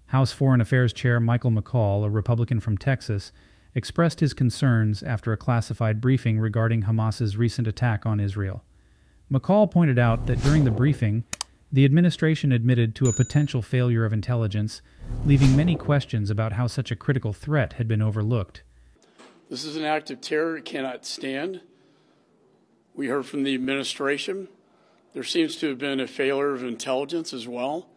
House Foreign Affairs Chair Michael McCaul, a Republican from Texas, expressed his concerns after a classified briefing regarding Hamas's recent attack on Israel. McCaul pointed out that during the briefing, the administration admitted to a potential failure of intelligence, leaving many questions about how such a critical threat had been overlooked. This is an act of terror it cannot stand. We heard from the administration. There seems to have been a failure of intelligence as well.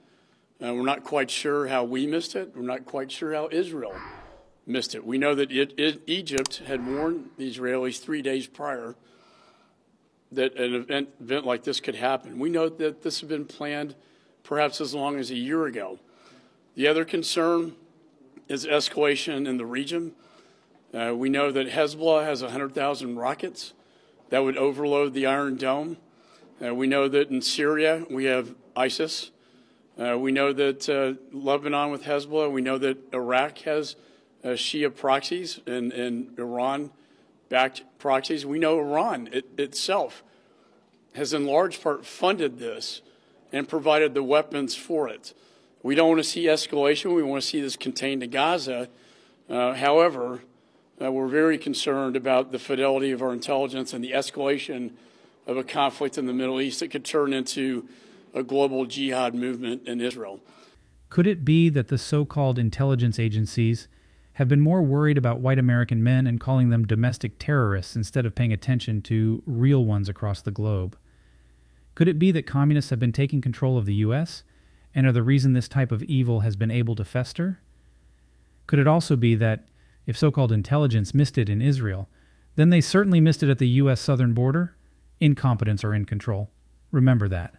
We're not quite sure how we missed it. We're not quite sure how Israel missed it. We know that Egypt had warned the Israelis 3 days prior that an event like this could happen. We know that this had been planned perhaps as long as a year ago. The other concern is escalation in the region. We know that Hezbollah has 100,000 rockets that would overload the Iron Dome. We know that in Syria we have ISIS. We know that Lebanon with Hezbollah. We know that Iraq has Shia proxies and Iran-backed proxies. We know Iran itself has in large part funded this and provided the weapons for it. We don't want to see escalation. We want to see this contained to Gaza. However, we're very concerned about the fidelity of our intelligence and the escalation of a conflict in the Middle East that could turn into a global jihad movement in Israel. Could it be that the so-called intelligence agencies have been more worried about white American men and calling them domestic terrorists instead of paying attention to real ones across the globe? Could it be that communists have been taking control of the U.S. and are the reason this type of evil has been able to fester? Could it also be that if so-called intelligence missed it in Israel, then they certainly missed it at the U.S. southern border? Incompetence or in control. Remember that.